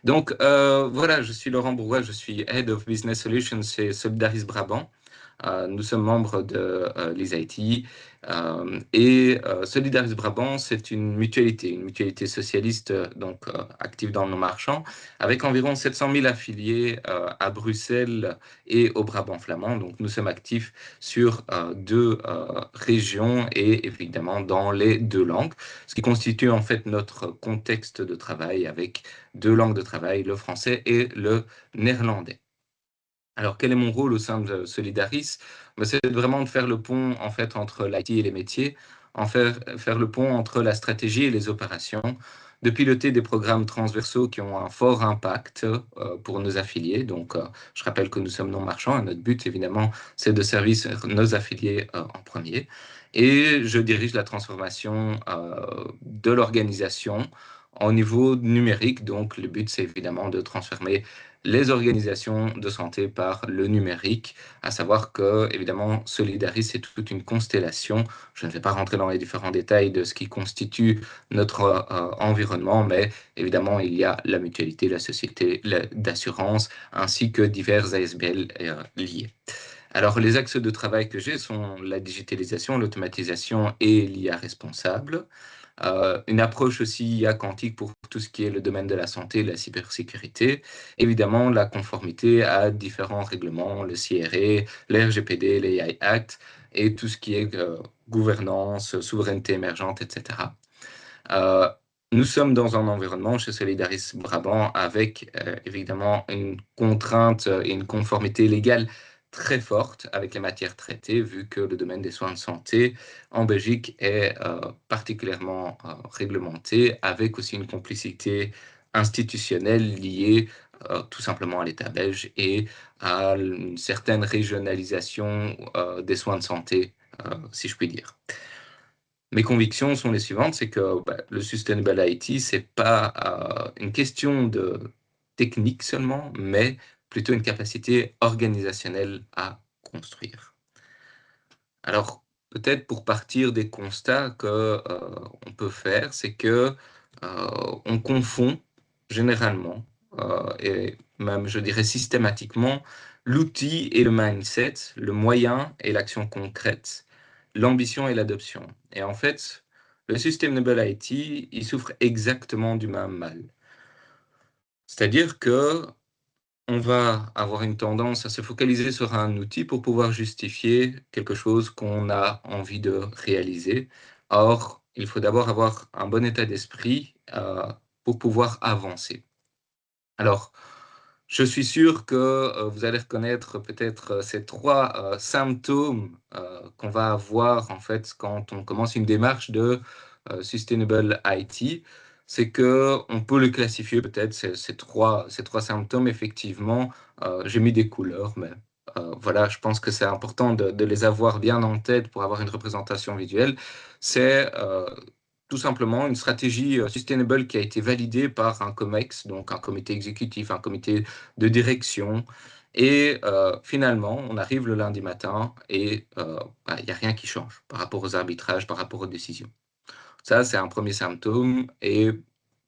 Donc, voilà, je suis Laurent Bourgois, je suis Head of Business Solutions chez Solidaris Brabant. Nous sommes membres de l'ISIT et Solidaris Brabant, c'est une mutualité socialiste active dans nos marchands, avec environ 700 000 affiliés à Bruxelles et au Brabant flamand. Donc, nous sommes actifs sur deux régions et évidemment dans les deux langues, ce qui constitue en fait notre contexte de travail avec deux langues de travail, le français et le néerlandais. Alors, quel est mon rôle au sein de Solidaris? C'est vraiment de faire le pont en fait entre l'IT et les métiers, faire le pont entre la stratégie et les opérations, de piloter des programmes transversaux qui ont un fort impact pour nos affiliés. Donc, je rappelle que nous sommes non marchands et notre but, évidemment, c'est de servir nos affiliés en premier. Et je dirige la transformation de l'organisation au niveau numérique. Donc, le but, c'est évidemment de transformer les organisations de santé par le numérique, à savoir que, évidemment, Solidaris, c'est toute une constellation. Je ne vais pas rentrer dans les différents détails de ce qui constitue notre environnement, mais évidemment, il y a la mutualité, la société d'assurance, ainsi que divers ASBL liés. Alors, les axes de travail que j'ai sont la digitalisation, l'automatisation et l'IA responsable. Une approche aussi IA quantique pour tout ce qui est le domaine de la santé, la cybersécurité. Évidemment, la conformité à différents règlements, le CRA, l'RGPD, l'AI Act et tout ce qui est gouvernance, souveraineté émergente, etc. Nous sommes dans un environnement chez Solidaris Brabant avec évidemment une contrainte et une conformité légale très forte avec les matières traitées, vu que le domaine des soins de santé en Belgique est particulièrement réglementé, avec aussi une complicité institutionnelle liée tout simplement à l'État belge et à une certaine régionalisation des soins de santé, si je puis dire. Mes convictions sont les suivantes, c'est que le Sustainable IT, c'est pas une question de technique seulement, mais plutôt une capacité organisationnelle à construire. Alors, peut-être pour partir des constats que on peut faire, c'est que on confond généralement et même je dirais systématiquement l'outil et le mindset, le moyen et l'action concrète, l'ambition et l'adoption. Et en fait, le Sustainable IT, il souffre exactement du même mal. C'est-à-dire que on va avoir une tendance à se focaliser sur un outil pour pouvoir justifier quelque chose qu'on a envie de réaliser. Or, il faut d'abord avoir un bon état d'esprit pour pouvoir avancer. Alors, je suis sûr que vous allez reconnaître peut-être ces trois symptômes qu'on va avoir en fait quand on commence une démarche de Sustainable IT. C'est que on peut le classifier peut-être ces trois symptômes. Effectivement, j'ai mis des couleurs, mais voilà, je pense que c'est important de les avoir bien en tête pour avoir une représentation visuelle. C'est tout simplement une stratégie sustainable qui a été validée par un COMEX, donc un comité exécutif, un comité de direction. Et finalement, on arrive le lundi matin et il n'y a rien qui change par rapport aux arbitrages, par rapport aux décisions. Ça, c'est un premier symptôme et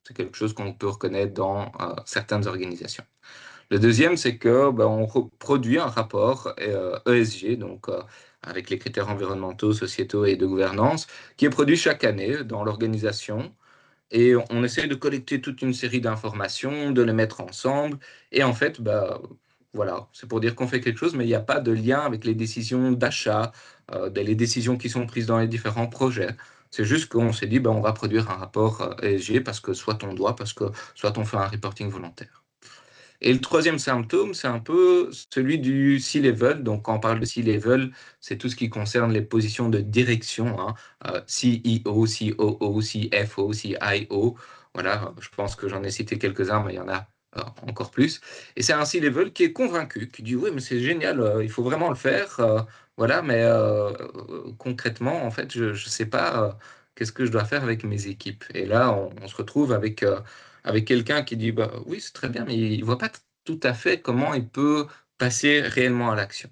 c'est quelque chose qu'on peut reconnaître dans certaines organisations. Le deuxième, c'est que on produit un rapport ESG, donc avec les critères environnementaux, sociétaux et de gouvernance, qui est produit chaque année dans l'organisation. Et on essaie de collecter toute une série d'informations, de les mettre ensemble. Et en fait, voilà, c'est pour dire qu'on fait quelque chose, mais il n'y a pas de lien avec les décisions d'achat, les décisions qui sont prises dans les différents projets. C'est juste qu'on s'est dit, on va produire un rapport ESG parce que soit on doit, parce que soit on fait un reporting volontaire. Et le troisième symptôme, c'est un peu celui du C-level. Donc, quand on parle de C-level, c'est tout ce qui concerne les positions de direction, hein, CEO, COO, CFO, CIO. Voilà, je pense que j'en ai cité quelques-uns, mais il y en a encore plus. Et c'est un C-level qui est convaincu, qui dit oui, mais c'est génial, il faut vraiment le faire. Voilà, mais concrètement, en fait, je ne sais pas qu'est-ce que je dois faire avec mes équipes. Et là, on se retrouve avec quelqu'un qui dit oui, c'est très bien, mais il ne voit pas tout à fait comment il peut passer réellement à l'action.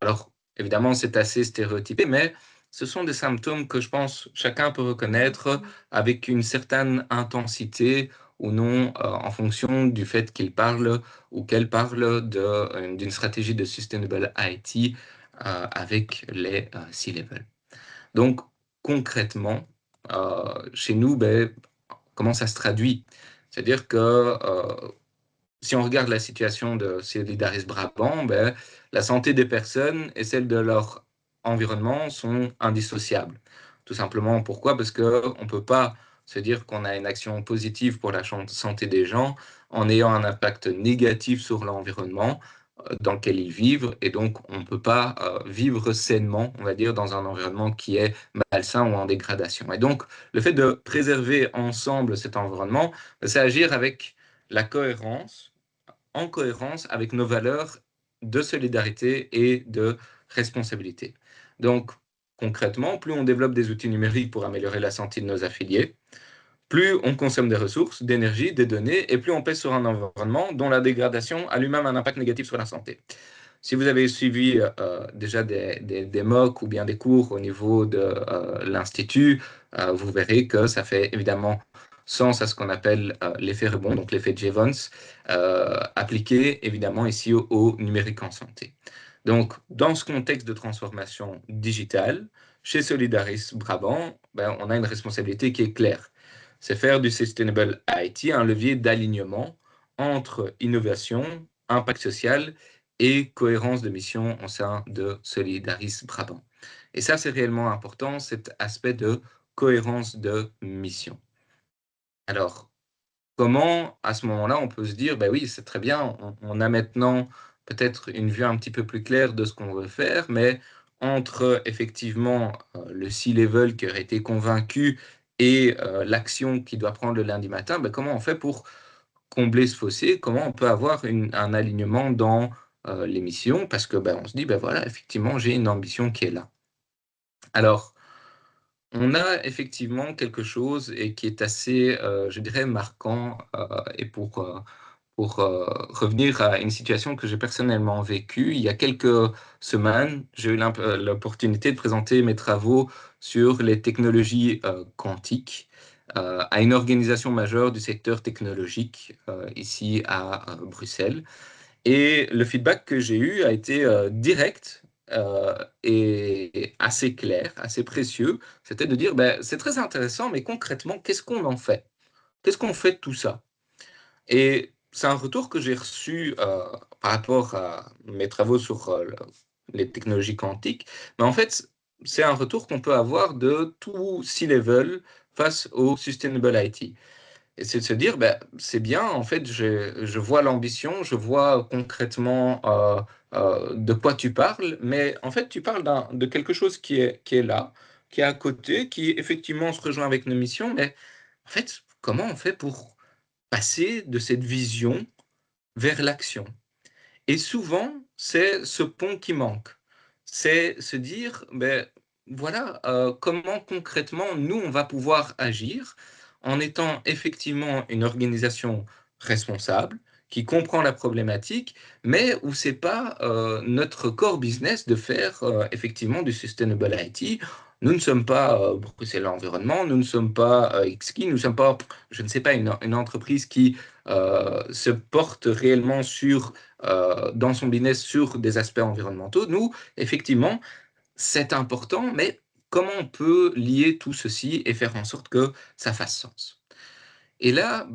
Alors, évidemment, c'est assez stéréotypé, mais ce sont des symptômes que je pense chacun peut reconnaître avec une certaine intensité ou non en fonction du fait qu'il parle ou qu'elle parle d'une stratégie de Sustainable IT avec les C-level. Donc, concrètement, chez nous, comment ça se traduit? C'est-à-dire que si on regarde la situation de Solidaris Brabant, la santé des personnes et celle de leur environnement sont indissociables. Tout simplement, pourquoi? Parce qu'on ne peut pas se dire qu'on a une action positive pour la santé des gens en ayant un impact négatif sur l'environnement dans lequel ils vivent, et donc on ne peut pas vivre sainement, on va dire, dans un environnement qui est malsain ou en dégradation. Et donc, le fait de préserver ensemble cet environnement, c'est agir avec la cohérence, en cohérence avec nos valeurs de solidarité et de responsabilité. Donc, concrètement, plus on développe des outils numériques pour améliorer la santé de nos affiliés, plus on consomme des ressources, d'énergie, des données, et plus on pèse sur un environnement dont la dégradation a lui-même un impact négatif sur la santé. Si vous avez suivi déjà des MOOC ou bien des cours au niveau de l'Institut, vous verrez que ça fait évidemment sens à ce qu'on appelle l'effet rebond, donc l'effet Jevons, appliqué évidemment ici au numérique en santé. Donc, dans ce contexte de transformation digitale, chez Solidaris Brabant, on a une responsabilité qui est claire. C'est faire du Sustainable IT un levier d'alignement entre innovation, impact social et cohérence de mission au sein de Solidaris Brabant. Et ça, c'est réellement important, cet aspect de cohérence de mission. Alors, comment, à ce moment-là, on peut se dire, oui, c'est très bien, on a maintenant peut-être une vue un petit peu plus claire de ce qu'on veut faire, mais entre effectivement le C-level qui aurait été convaincu et l'action qui doit prendre le lundi matin, comment on fait pour combler ce fossé? Comment on peut avoir un alignement dans les missions? Parce que on se dit, voilà, effectivement, j'ai une ambition qui est là. Alors, on a effectivement quelque chose et qui est assez, je dirais, marquant, et pour revenir à une situation que j'ai personnellement vécue, il y a quelques semaines, j'ai eu l'opportunité de présenter mes travaux sur les technologies quantiques à une organisation majeure du secteur technologique ici à Bruxelles. Et le feedback que j'ai eu a été direct et assez clair, assez précieux. C'était de dire, c'est très intéressant, mais concrètement, qu'est-ce qu'on en fait? Qu'est-ce qu'on fait de tout ça? Et c'est un retour que j'ai reçu par rapport à mes travaux sur les technologies quantiques. Mais en fait, c'est un retour qu'on peut avoir de tout C-level face au Sustainable IT. Et c'est de se dire, c'est bien, en fait, je vois l'ambition, je vois concrètement de quoi tu parles, mais en fait, tu parles de quelque chose qui est là, qui est à côté, qui effectivement se rejoint avec nos missions, mais en fait, comment on fait pour passer de cette vision vers l'action? Et souvent, c'est ce pont qui manque. C'est se dire, voilà, comment concrètement nous, on va pouvoir agir en étant effectivement une organisation responsable, qui comprend la problématique, mais où c'est pas notre core business de faire effectivement du sustainable IT. Nous ne sommes pas Bruxelles Environnement, nous ne sommes pas XKey, nous ne sommes pas, je ne sais pas, une entreprise qui se porte réellement sur dans son business sur des aspects environnementaux. Nous, effectivement, c'est important, mais comment on peut lier tout ceci et faire en sorte que ça fasse sens? Et là,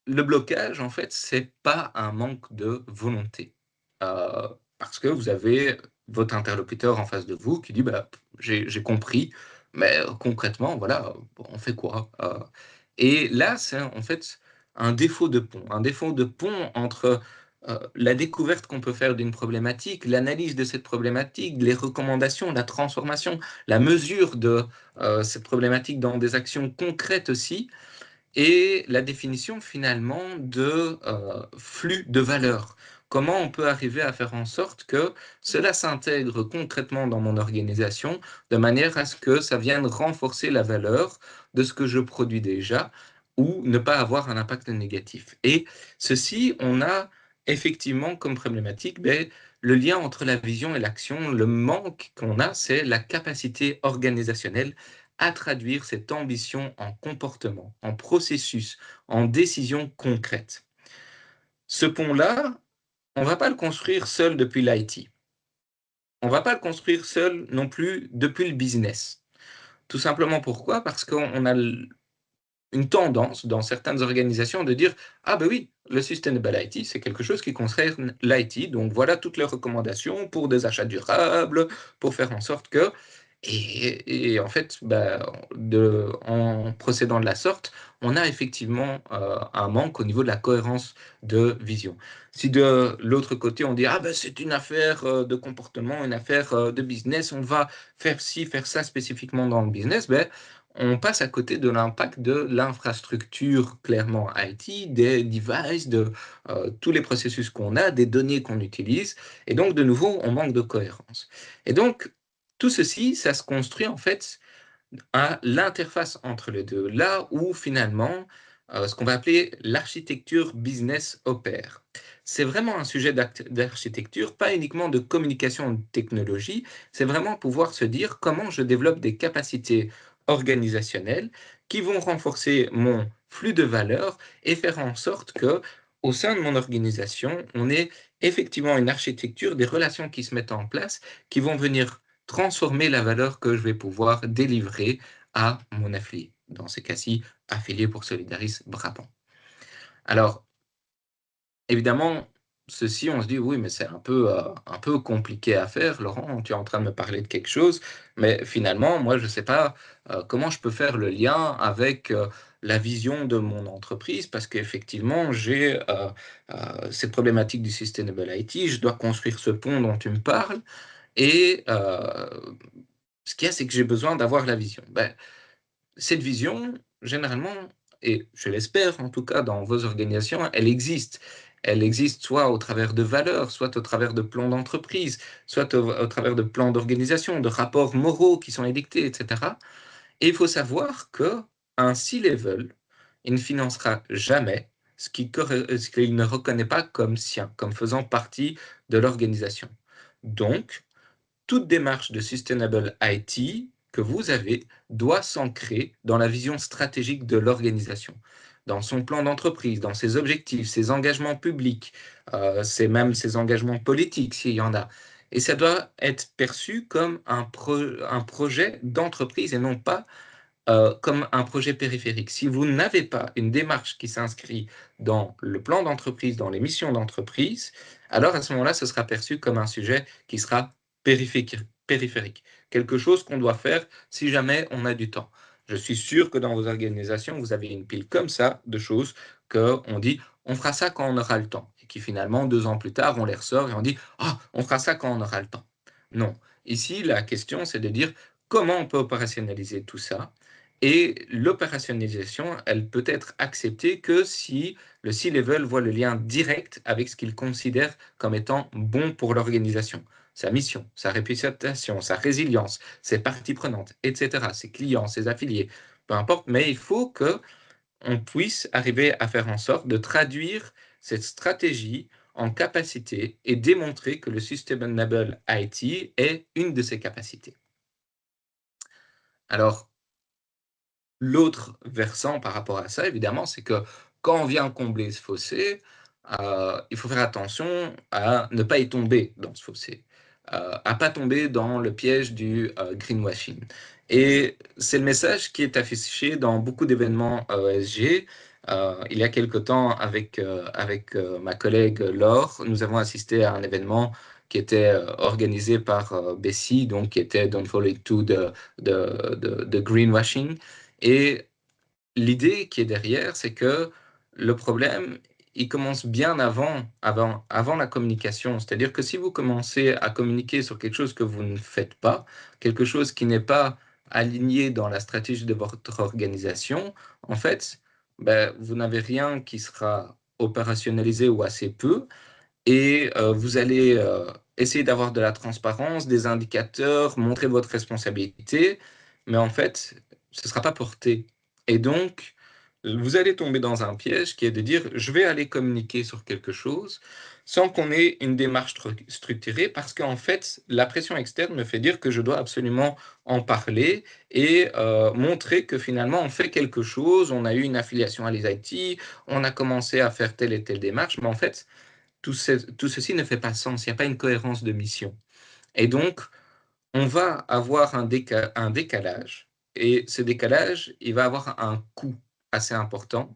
le blocage, en fait, c'est pas un manque de volonté. Parce que vous avez votre interlocuteur en face de vous qui dit: j'ai compris, mais concrètement, voilà, on fait quoi?» Et là, c'est en fait un défaut de pont entre la découverte qu'on peut faire d'une problématique, l'analyse de cette problématique, les recommandations, la transformation, la mesure de cette problématique dans des actions concrètes aussi, et la définition finalement de flux de valeur. Comment on peut arriver à faire en sorte que cela s'intègre concrètement dans mon organisation de manière à ce que ça vienne renforcer la valeur de ce que je produis déjà ou ne pas avoir un impact négatif. Et ceci, on a effectivement comme problématique le lien entre la vision et l'action. Le manque qu'on a, c'est la capacité organisationnelle à traduire cette ambition en comportement, en processus, en décision concrète. Ce pont-là, on ne va pas le construire seul depuis l'IT. On ne va pas le construire seul non plus depuis le business. Tout simplement pourquoi? Parce qu'on a une tendance dans certaines organisations de dire: «Ah ben oui, le sustainable IT, c'est quelque chose qui concerne l'IT, donc voilà toutes les recommandations pour des achats durables, pour faire en sorte que» et en fait, en procédant de la sorte, on a effectivement, un manque au niveau de la cohérence de vision. Si de l'autre côté, on dit: «Ah ben c'est une affaire, de comportement, une affaire, de business, on va faire ci, faire ça spécifiquement dans le business», on passe à côté de l'impact de l'infrastructure clairement IT, des devices, de tous les processus qu'on a, des données qu'on utilise. Et donc, de nouveau, on manque de cohérence. Et donc, tout ceci, ça se construit en fait à l'interface entre les deux, là où finalement, ce qu'on va appeler l'architecture business opère. C'est vraiment un sujet d'architecture, pas uniquement de communication de technologie, c'est vraiment pouvoir se dire comment je développe des capacités organisationnelles qui vont renforcer mon flux de valeur et faire en sorte que, au sein de mon organisation, on ait effectivement une architecture, des relations qui se mettent en place, qui vont venir transformer la valeur que je vais pouvoir délivrer à mon affilié. Dans ces cas-ci, affilié pour Solidaris Brabant. Alors, évidemment, ceci, on se dit: «Oui, mais c'est un peu compliqué à faire, Laurent, tu es en train de me parler de quelque chose». Mais finalement, moi, je ne sais pas, comment je peux faire le lien avec, la vision de mon entreprise parce qu'effectivement, j'ai, cette problématique du sustainable IT. Je dois construire ce pont dont tu me parles et ce qu'il y a, c'est que j'ai besoin d'avoir la vision. Cette vision, généralement, et je l'espère en tout cas dans vos organisations, elle existe. Elle existe soit au travers de valeurs, soit au travers de plans d'entreprise, soit au travers de plans d'organisation, de rapports moraux qui sont édictés, etc. Et il faut savoir qu'un C-level, il ne financera jamais ce qu'il ne reconnaît pas comme sien, comme faisant partie de l'organisation. Donc, toute démarche de sustainable IT que vous avez doit s'ancrer dans la vision stratégique de l'organisation, dans son plan d'entreprise, dans ses objectifs, ses engagements publics, même ses engagements politiques s'il y en a. Et ça doit être perçu comme un projet d'entreprise et non pas comme un projet périphérique. Si vous n'avez pas une démarche qui s'inscrit dans le plan d'entreprise, dans les missions d'entreprise, alors à ce moment-là, ce sera perçu comme un sujet qui sera périphérique, quelque chose qu'on doit faire si jamais on a du temps. Je suis sûr que dans vos organisations, vous avez une pile comme ça de choses qu'on dit on fera ça quand on aura le temps. Et qui finalement, 2 ans plus tard, on les ressort et on dit ah, on fera ça quand on aura le temps. Non. Ici, la question, c'est de dire comment on peut opérationnaliser tout ça et l'opérationnalisation, elle peut être acceptée que si le C-level voit le lien direct avec ce qu'il considère comme étant bon pour l'organisation. Sa mission, sa réputation, sa résilience, ses parties prenantes, etc., ses clients, ses affiliés, peu importe, mais il faut qu'on puisse arriver à faire en sorte de traduire cette stratégie en capacité et démontrer que le Sustainable IT est une de ces capacités. Alors, l'autre versant par rapport à ça, évidemment, c'est que quand on vient combler ce fossé, il faut faire attention à ne pas y tomber dans ce fossé, à pas tomber dans le piège du, greenwashing et c'est le message qui est affiché dans beaucoup d'événements ESG. Il y a quelque temps avec ma collègue Laure, nous avons assisté à un événement qui était, organisé par, Bessie, donc qui était Don't Fall into the greenwashing et l'idée qui est derrière, c'est que le problème, il commence bien avant la communication. C'est-à-dire que si vous commencez à communiquer sur quelque chose que vous ne faites pas, quelque chose qui n'est pas aligné dans la stratégie de votre organisation, en fait, vous n'avez rien qui sera opérationnalisé ou assez peu et vous allez, essayer d'avoir de la transparence, des indicateurs, montrer votre responsabilité, mais en fait, ce ne sera pas porté et donc vous allez tomber dans un piège qui est de dire je vais aller communiquer sur quelque chose sans qu'on ait une démarche structurée parce qu'en fait, la pression externe me fait dire que je dois absolument en parler et montrer que finalement on fait quelque chose, on a eu une affiliation à l'IT, on a commencé à faire telle et telle démarche, mais en fait, tout ceci ne fait pas sens, il n'y a pas une cohérence de mission. Et donc, on va avoir un décalage. Et ce décalage, il va avoir un coût assez important.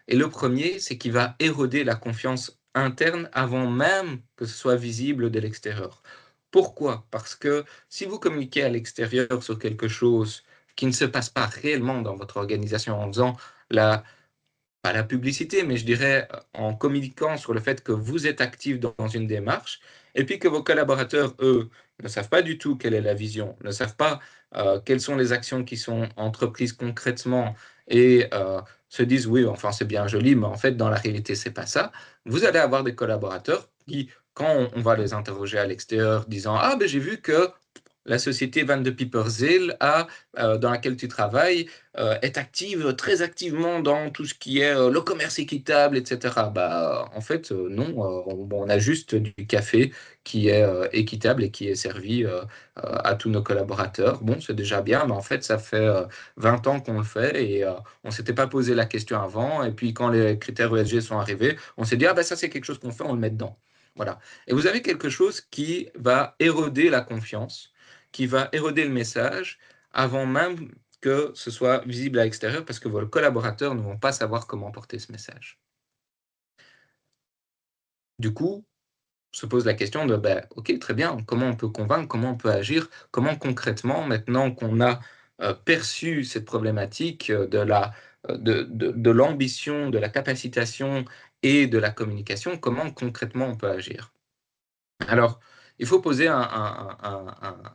Et le premier, c'est qu'il va éroder la confiance interne avant même que ce soit visible de l'extérieur. Pourquoi? Parce que si vous communiquez à l'extérieur sur quelque chose qui ne se passe pas réellement dans votre organisation en faisant pas la publicité, mais je dirais en communiquant sur le fait que vous êtes actif dans une démarche, et puis que vos collaborateurs, eux, ne savent pas du tout quelle est la vision, ne savent pas quelles sont les actions qui sont entreprises concrètement, et se disent, oui, enfin c'est bien joli, mais en fait, dans la réalité, c'est pas ça. Vous allez avoir des collaborateurs qui, quand on va les interroger à l'extérieur, disant, ah, ben j'ai vu que la société Van de Pieperzeel dans laquelle tu travailles, est active, très activement dans tout ce qui est le commerce équitable, etc. Bah, en fait, non, on a juste du café qui est équitable et qui est servi à tous nos collaborateurs. Bon, c'est déjà bien, mais en fait, ça fait 20 ans qu'on le fait et on ne s'était pas posé la question avant. Et puis, quand les critères ESG sont arrivés, on s'est dit, ah ben ça, c'est quelque chose qu'on fait, on le met dedans. Voilà. Et vous avez quelque chose qui va éroder la confiance, qui va éroder le message avant même que ce soit visible à l'extérieur parce que vos collaborateurs ne vont pas savoir comment porter ce message. Du coup, se pose la question de, ben, ok, très bien, comment on peut convaincre, comment on peut agir, comment concrètement, maintenant qu'on a perçu cette problématique de l'ambition, de la capacitation et de la communication, comment concrètement on peut agir. Alors, il faut poser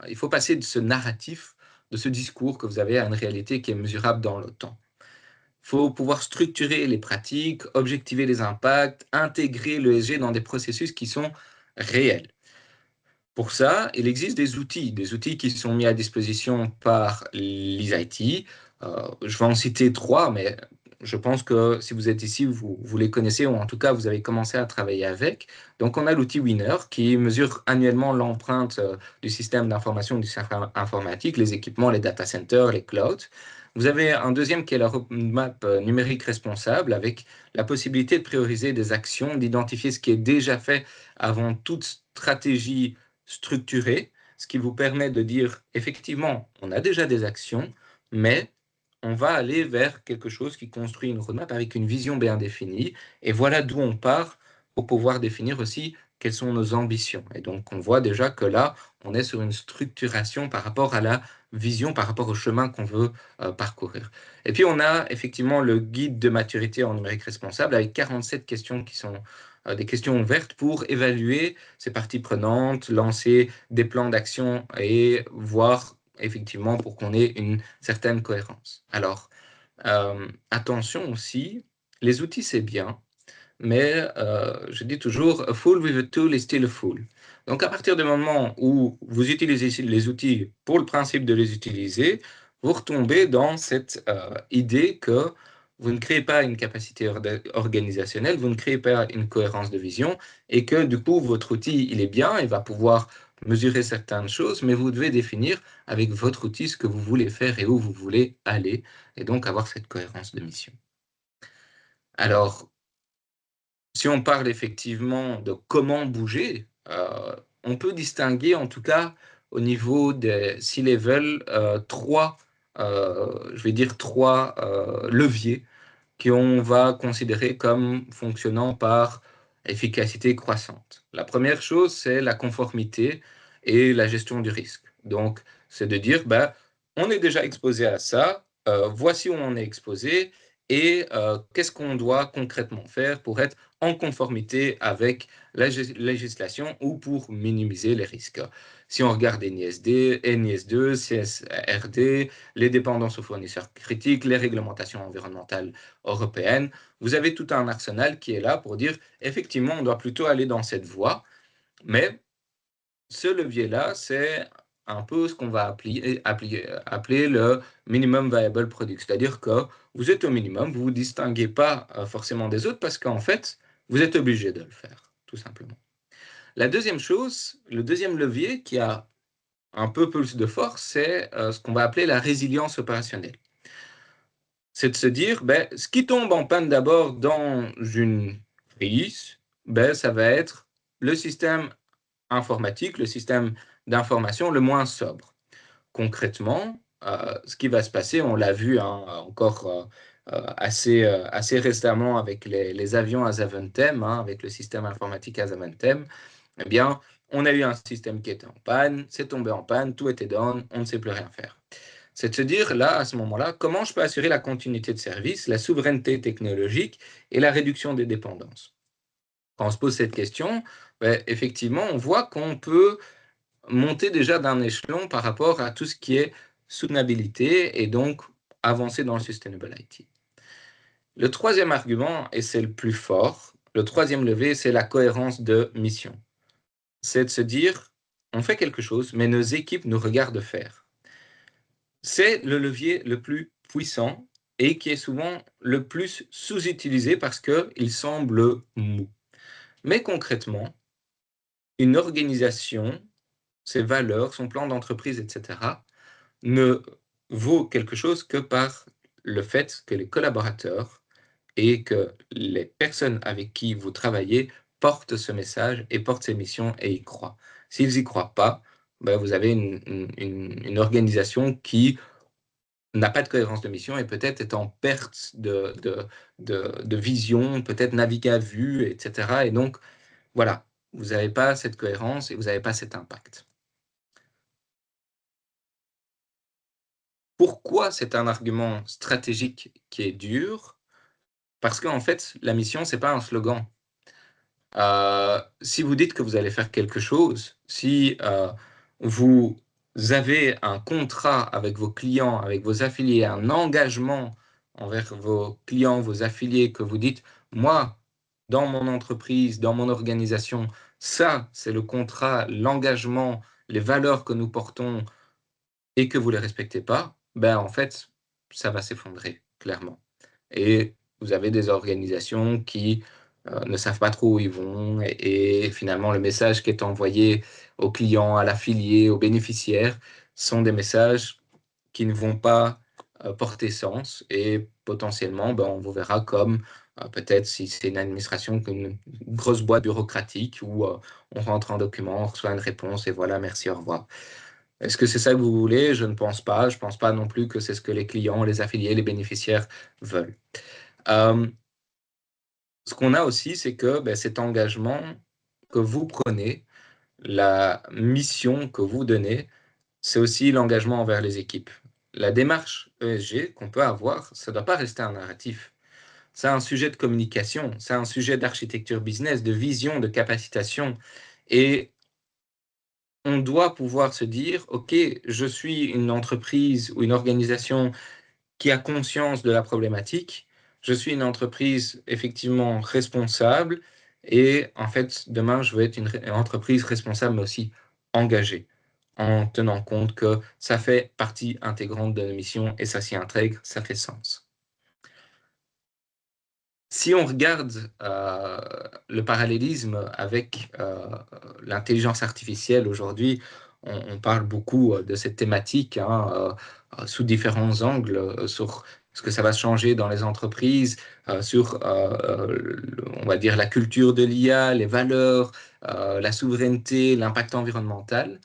il faut passer de ce narratif, de ce discours que vous avez à une réalité qui est mesurable dans le temps. Il faut pouvoir structurer les pratiques, objectiver les impacts, intégrer l'ESG dans des processus qui sont réels. Pour ça, il existe des outils qui sont mis à disposition par l'ISIT. Je vais en citer 3, mais je pense que si vous êtes ici, vous les connaissez, ou en tout cas, vous avez commencé à travailler avec. Donc, on a l'outil Winner qui mesure annuellement l'empreinte du système d'information, du système informatique, les équipements, les data centers, les clouds. Vous avez un deuxième qui est la roadmap numérique responsable, avec la possibilité de prioriser des actions, d'identifier ce qui est déjà fait avant toute stratégie structurée, ce qui vous permet de dire, effectivement, on a déjà des actions, mais on va aller vers quelque chose qui construit une roadmap avec une vision bien définie. Et voilà d'où on part pour pouvoir définir aussi quelles sont nos ambitions. Et donc, on voit déjà que là, on est sur une structuration par rapport à la vision, par rapport au chemin qu'on veut parcourir. Et puis, on a effectivement le guide de maturité en numérique responsable avec 47 questions qui sont des questions ouvertes pour évaluer ces parties prenantes, lancer des plans d'action et voir effectivement pour qu'on ait une certaine cohérence. Alors, attention aussi, les outils c'est bien, mais je dis toujours, a fool with a tool is still a fool. Donc à partir du moment où vous utilisez les outils pour le principe de les utiliser, vous retombez dans cette idée que vous ne créez pas une capacité organisationnelle, vous ne créez pas une cohérence de vision, et que du coup votre outil il est bien, il va pouvoir mesurer certaines choses, mais vous devez définir avec votre outil ce que vous voulez faire et où vous voulez aller, et donc avoir cette cohérence de mission. Alors, si on parle effectivement de comment bouger, on peut distinguer en tout cas au niveau des C-level je vais dire trois leviers qu'on va considérer comme fonctionnant par efficacité croissante. La première chose, c'est la conformité et la gestion du risque. Donc, c'est de dire, ben, on est déjà exposé à ça, voici où on est exposé et qu'est-ce qu'on doit concrètement faire pour être en conformité avec la législation ou pour minimiser les risques. Si on regarde NISD, NIS2, CSRD, les dépendances aux fournisseurs critiques, les réglementations environnementales européennes, vous avez tout un arsenal qui est là pour dire effectivement on doit plutôt aller dans cette voie, mais ce levier-là, c'est un peu ce qu'on va appeler le minimum viable product. C'est-à-dire que vous êtes au minimum, vous ne vous distinguez pas forcément des autres parce qu'en fait, vous êtes obligé de le faire, tout simplement. La deuxième chose, le deuxième levier qui a un peu plus de force, c'est ce qu'on va appeler la résilience opérationnelle. C'est de se dire, ce qui tombe en panne d'abord dans une crise, ça va être le système informatique, le système d'information le moins sobre. Concrètement, ce qui va se passer, on l'a vu encore assez récemment avec les avions à Zaventem, avec le système informatique à Zaventem, eh bien, on a eu un système qui était en panne, c'est tombé en panne, tout était down, on ne sait plus rien faire. C'est de se dire, là, à ce moment-là, comment je peux assurer la continuité de service, la souveraineté technologique et la réduction des dépendances. Quand on se pose cette question, effectivement, on voit qu'on peut monter déjà d'un échelon par rapport à tout ce qui est soutenabilité et donc avancer dans le Sustainable IT. Le troisième argument, et c'est le plus fort, le troisième levier, c'est la cohérence de mission. C'est de se dire, on fait quelque chose, mais nos équipes nous regardent faire. C'est le levier le plus puissant et qui est souvent le plus sous-utilisé parce qu'il semble mou. Mais concrètement, une organisation, ses valeurs, son plan d'entreprise, etc., ne vaut quelque chose que par le fait que les collaborateurs et que les personnes avec qui vous travaillez portent ce message et portent ces missions et y croient. S'ils n'y croient pas, vous avez une organisation qui n'a pas de cohérence de mission et peut-être est en perte de vision, peut-être navigue à vue, etc. Et donc, voilà, vous n'avez pas cette cohérence et vous n'avez pas cet impact. Pourquoi c'est un argument stratégique qui est dur? Parce qu'en fait, la mission, ce n'est pas un slogan. Si vous dites que vous allez faire quelque chose, si vous avez un contrat avec vos clients, avec vos affiliés, un engagement envers vos clients, vos affiliés, que vous dites, moi, dans mon entreprise, dans mon organisation, ça, c'est le contrat, l'engagement, les valeurs que nous portons et que vous ne les respectez pas, en fait, ça va s'effondrer, clairement. Et vous avez des organisations qui ne savent pas trop où ils vont et finalement, le message qui est envoyé aux clients, à l'affilié, aux bénéficiaires, sont des messages qui ne vont pas porter sens et potentiellement, on vous verra comme peut-être si c'est une administration, une grosse boîte bureaucratique où on rentre un document, on reçoit une réponse et voilà, merci, au revoir. Est-ce que c'est ça que vous voulez? Je ne pense pas. Je ne pense pas non plus que c'est ce que les clients, les affiliés, les bénéficiaires veulent. Ce qu'on a aussi, c'est que cet engagement que vous prenez, la mission que vous donnez, c'est aussi l'engagement envers les équipes. La démarche ESG qu'on peut avoir, ça ne doit pas rester un narratif. C'est un sujet de communication, c'est un sujet d'architecture business, de vision, de capacitation. Et on doit pouvoir se dire, OK, je suis une entreprise ou une organisation qui a conscience de la problématique, je suis une entreprise effectivement responsable et en fait, demain, je veux être une entreprise responsable mais aussi engagée en tenant compte que ça fait partie intégrante de nos missions et ça s'y intègre, ça fait sens. Si on regarde le parallélisme avec l'intelligence artificielle aujourd'hui, on parle beaucoup de cette thématique sous différents angles, sur ce que ça va changer dans les entreprises, sur, on va dire, la culture de l'IA, les valeurs, la souveraineté, l'impact environnemental.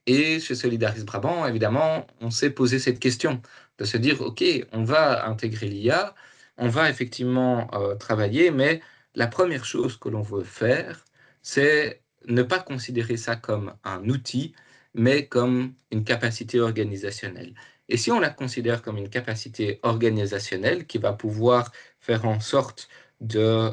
Et chez Solidaris Brabant, évidemment, on s'est posé cette question de se dire, OK, on va intégrer l'IA, on va effectivement travailler, mais la première chose que l'on veut faire, c'est ne pas considérer ça comme un outil, mais comme une capacité organisationnelle. Et si on la considère comme une capacité organisationnelle qui va pouvoir faire en sorte de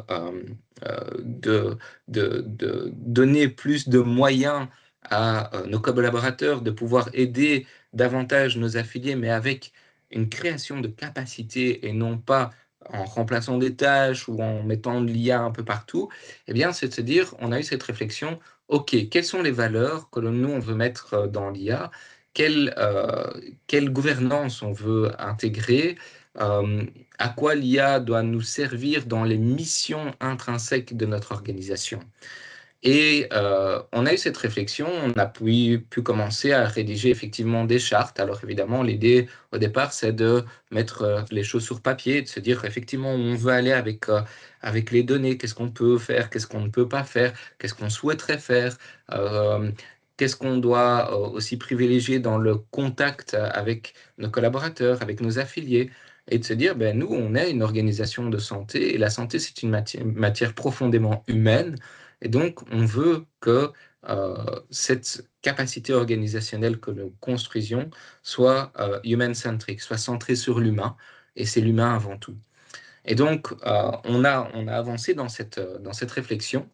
donner plus de moyens à nos collaborateurs, de pouvoir aider davantage nos affiliés, mais avec une création de capacités et non pas en remplaçant des tâches ou en mettant de l'IA un peu partout, eh bien, c'est de se dire, on a eu cette réflexion, OK, quelles sont les valeurs que nous, on veut mettre dans l'IA quelle gouvernance on veut intégrer, à quoi l'IA doit nous servir dans les missions intrinsèques de notre organisation. Et on a eu cette réflexion, on a pu commencer à rédiger effectivement des chartes. Alors évidemment, l'idée au départ, c'est de mettre les choses sur papier, de se dire effectivement où on veut aller avec les données, qu'est-ce qu'on peut faire, qu'est-ce qu'on ne peut pas faire, qu'est-ce qu'on souhaiterait faire, qu'est-ce qu'on doit aussi privilégier dans le contact avec nos collaborateurs, avec nos affiliés. Et de se dire, ben, nous, on est une organisation de santé, et la santé, c'est une matière profondément humaine. Et donc, on veut que cette capacité organisationnelle que nous construisions soit human-centric, soit centrée sur l'humain, et c'est l'humain avant tout. Et donc, on a avancé dans cette réflexion,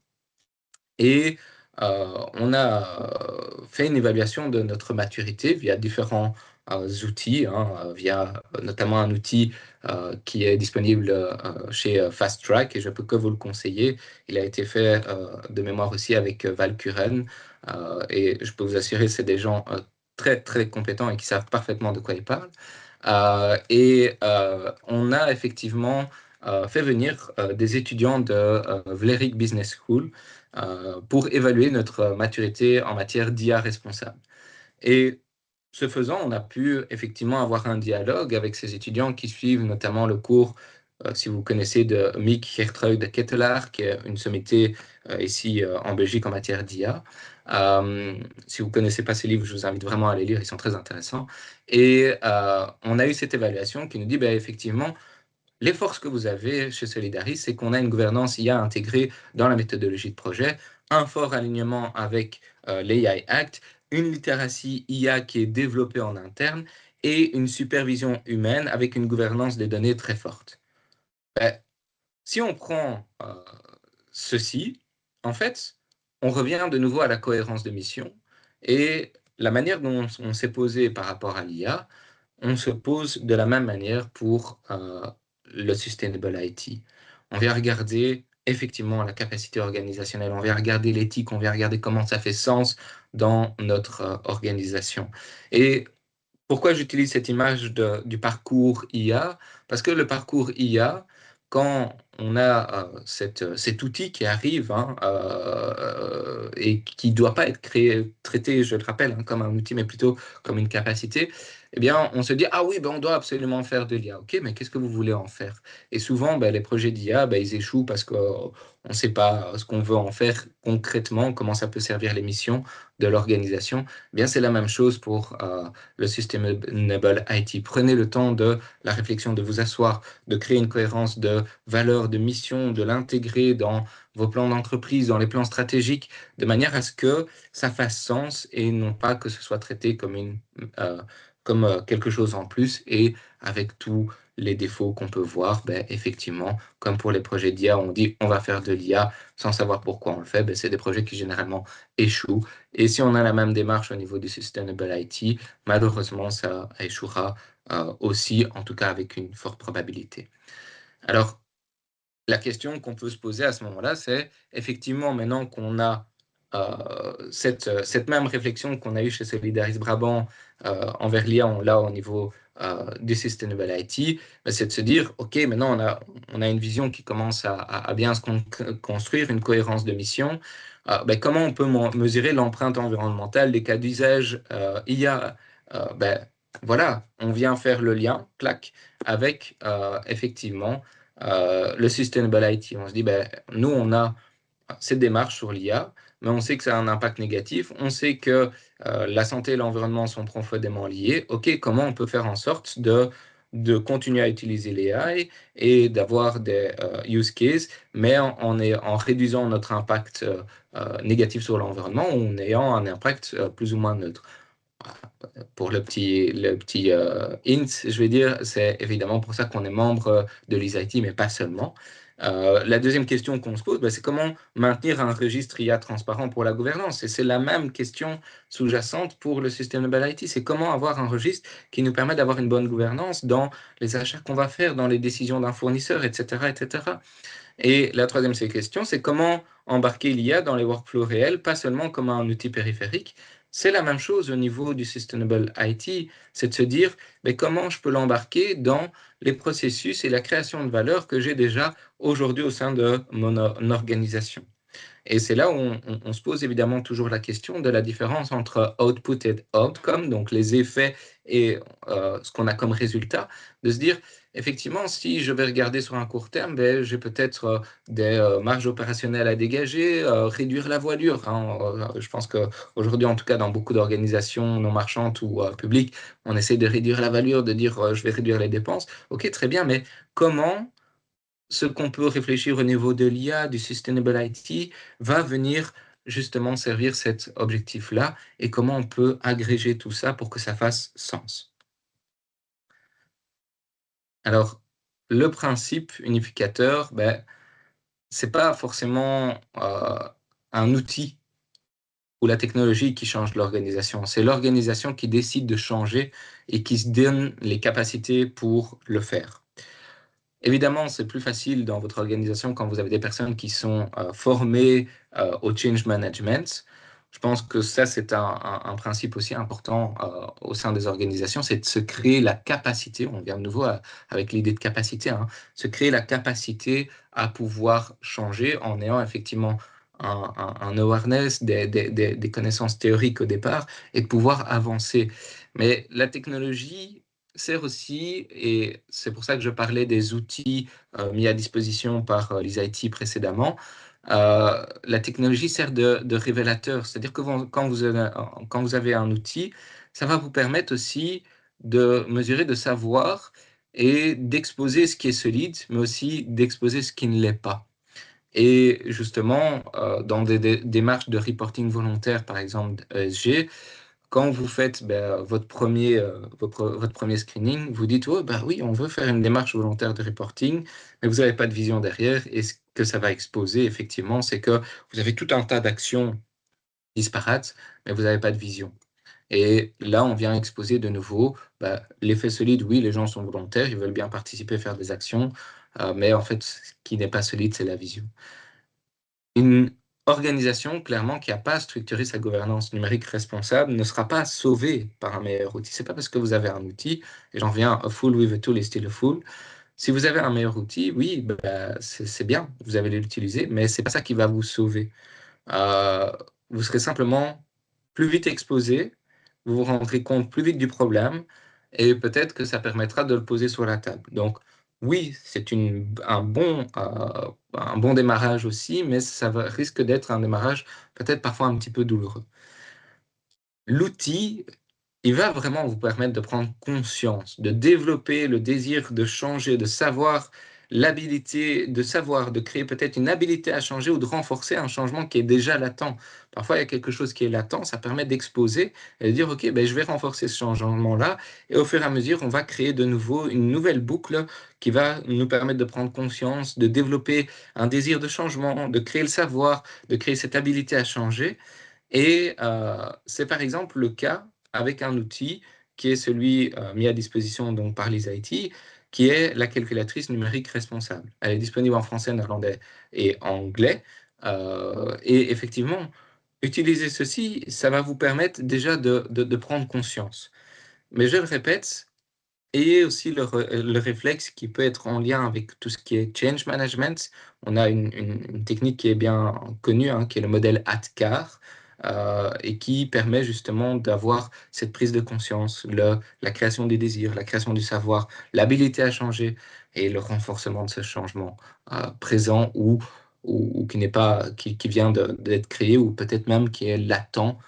et on a fait une évaluation de notre maturité via différents outils, via notamment un outil qui est disponible chez Fast Track, et je peux que vous le conseiller. Il a été fait de mémoire aussi avec Valkuren, et je peux vous assurer c'est des gens très très compétents et qui savent parfaitement de quoi ils parlent. Et on a effectivement fait venir des étudiants de Vlerick Business School pour évaluer notre maturité en matière d'IA responsable. Et ce faisant, on a pu effectivement avoir un dialogue avec ces étudiants qui suivent notamment le cours, si vous connaissez, de Mick Geertruid de Ketelaar, qui est une sommité ici en Belgique en matière d'IA. Si vous ne connaissez pas ces livres, je vous invite vraiment à les lire, ils sont très intéressants. Et on a eu cette évaluation qui nous dit, effectivement, les forces que vous avez chez Solidaris, c'est qu'on a une gouvernance IA intégrée dans la méthodologie de projet, un fort alignement avec l'AI Act, une littératie IA qui est développée en interne et une supervision humaine avec une gouvernance des données très forte. Si on prend ceci, en fait, on revient de nouveau à la cohérence de mission, et la manière dont on s'est posé par rapport à l'IA, on se pose de la même manière pour le Sustainable IT. On vient regarder effectivement la capacité organisationnelle, on vient regarder l'éthique, on vient regarder comment ça fait sens dans notre organisation. Et pourquoi j'utilise cette image du parcours IA? Parce que le parcours IA, quand on a cet outil qui arrive et qui ne doit pas être traité, je le rappelle, comme un outil, mais plutôt comme une capacité, eh bien, on se dit, ah oui, on doit absolument faire de l'IA. OK, mais qu'est-ce que vous voulez en faire? Et souvent, les projets d'IA, ils échouent parce qu'on ne sait pas ce qu'on veut en faire concrètement, comment ça peut servir les missions de l'organisation. Eh bien, c'est la même chose pour le Sustainable IT. Prenez le temps de la réflexion, de vous asseoir, de créer une cohérence de valeurs, de missions, de l'intégrer dans vos plans d'entreprise, dans les plans stratégiques, de manière à ce que ça fasse sens et non pas que ce soit traité comme quelque chose en plus et avec tous les défauts qu'on peut voir. Effectivement, comme pour les projets d'IA, on dit on va faire de l'IA sans savoir pourquoi on le fait. C'est des projets qui généralement échouent. Et si on a la même démarche au niveau du Sustainable IT, malheureusement, ça échouera aussi, en tout cas avec une forte probabilité. Alors, la question qu'on peut se poser à ce moment-là, c'est effectivement, maintenant qu'on a cette même réflexion qu'on a eue chez Solidaris Brabant envers l'IA, on l'a au niveau du Sustainable IT, c'est de se dire, OK, maintenant on a une vision qui commence à bien se construire, une cohérence de mission. Comment on peut mesurer l'empreinte environnementale des cas d'usage IA? Voilà, on vient faire le lien, clac, avec effectivement le Sustainable IT. On se dit, nous, on a cette démarche sur l'IA, mais on sait que ça a un impact négatif. On sait que la santé et l'environnement sont profondément liés. OK, comment on peut faire en sorte de continuer à utiliser l'AI et d'avoir des use cases, mais en réduisant notre impact négatif sur l'environnement ou en ayant un impact plus ou moins neutre. Pour le petit hint, je vais dire, c'est évidemment pour ça qu'on est membre de l'ISIT, mais pas seulement. La deuxième question qu'on se pose, c'est comment maintenir un registre IA transparent pour la gouvernance. Et c'est la même question sous-jacente pour le Sustainable IT. C'est comment avoir un registre qui nous permet d'avoir une bonne gouvernance dans les achats qu'on va faire, dans les décisions d'un fournisseur, etc., etc. Et la troisième question, c'est comment embarquer l'IA dans les workflows réels, pas seulement comme un outil périphérique, C'est la même chose au niveau du Sustainable IT, c'est de se dire mais comment je peux l'embarquer dans les processus et la création de valeur que j'ai déjà aujourd'hui au sein de mon organisation. Et c'est là où on se pose évidemment toujours la question de la différence entre output et outcome, donc les effets et ce qu'on a comme résultat, de se dire, effectivement, si je vais regarder sur un court terme, ben, j'ai peut-être des marges opérationnelles à dégager, réduire la voilure. Je pense qu'aujourd'hui, en tout cas, dans beaucoup d'organisations non marchandes ou publiques, on essaie de réduire la voilure, de dire, je vais réduire les dépenses. OK, très bien, mais comment ce qu'on peut réfléchir au niveau de l'IA, du Sustainable IT, va venir justement servir cet objectif-là et comment on peut agréger tout ça pour que ça fasse sens. Alors, le principe unificateur, ben, c'est pas forcément un outil ou la technologie qui change l'organisation. C'est l'organisation qui décide de changer et qui se donne les capacités pour le faire. Évidemment, c'est plus facile dans votre organisation quand vous avez des personnes qui sont formées au change management. Je pense que ça, c'est un principe aussi important au sein des organisations, c'est de se créer la capacité, on vient de nouveau avec l'idée de capacité, hein, se créer la capacité à pouvoir changer en ayant effectivement un awareness, des connaissances théoriques au départ et de pouvoir avancer. Mais la technologie sert aussi, et c'est pour ça que je parlais des outils mis à disposition par les IT précédemment, la technologie sert de révélateur. C'est-à-dire que quand vous avez un outil, ça va vous permettre aussi de mesurer, de savoir et d'exposer ce qui est solide, mais aussi d'exposer ce qui ne l'est pas. Et justement, dans des démarches de reporting volontaire, par exemple ESG, quand vous faites votre premier screening, vous dites oh, bah oui, on veut faire une démarche volontaire de reporting, mais vous n'avez pas de vision derrière. Et ce que ça va exposer, effectivement, c'est que vous avez tout un tas d'actions disparates, mais vous n'avez pas de vision. Et là, on vient exposer de nouveau l'effet solide. Oui, les gens sont volontaires, ils veulent bien participer, faire des actions, mais en fait, ce qui n'est pas solide, c'est la vision. Une organisation, clairement, qui n'a pas structuré sa gouvernance numérique responsable ne sera pas sauvée par un meilleur outil. Ce n'est pas parce que vous avez un outil, et j'en viens, a fool with a tool is still a fool. Si vous avez un meilleur outil, oui, c'est bien, vous allez l'utiliser, mais ce n'est pas ça qui va vous sauver. Vous serez simplement plus vite exposé, vous vous rendrez compte plus vite du problème, et peut-être que ça permettra de le poser sur la table. Donc, oui, c'est un bon démarrage aussi, mais risque d'être un démarrage peut-être parfois un petit peu douloureux. L'outil, il va vraiment vous permettre de prendre conscience, de développer le désir de changer, de savoir l'habilité, de savoir, de créer peut-être une habilité à changer ou de renforcer un changement qui est déjà latent. Parfois, il y a quelque chose qui est latent, ça permet d'exposer et de dire, OK, je vais renforcer ce changement-là. Et au fur et à mesure, on va créer de nouveau une nouvelle boucle qui va nous permettre de prendre conscience, de développer un désir de changement, de créer le savoir, de créer cette habilité à changer. Et c'est par exemple le cas avec un outil qui est celui mis à disposition donc, par les IT, qui est la calculatrice numérique responsable. Elle est disponible en français, néerlandais et anglais. Et effectivement, utiliser ceci, ça va vous permettre déjà de prendre conscience. Mais je le répète, ayez aussi le réflexe qui peut être en lien avec tout ce qui est change management. On a une technique qui est bien connue, qui est le modèle ATCAR, et qui permet justement d'avoir cette prise de conscience, la création des désirs, la création du savoir, l'habilité à changer et le renforcement de ce changement présent ou qui n'est pas, qui vient d'être créé ou peut-être même qui est latent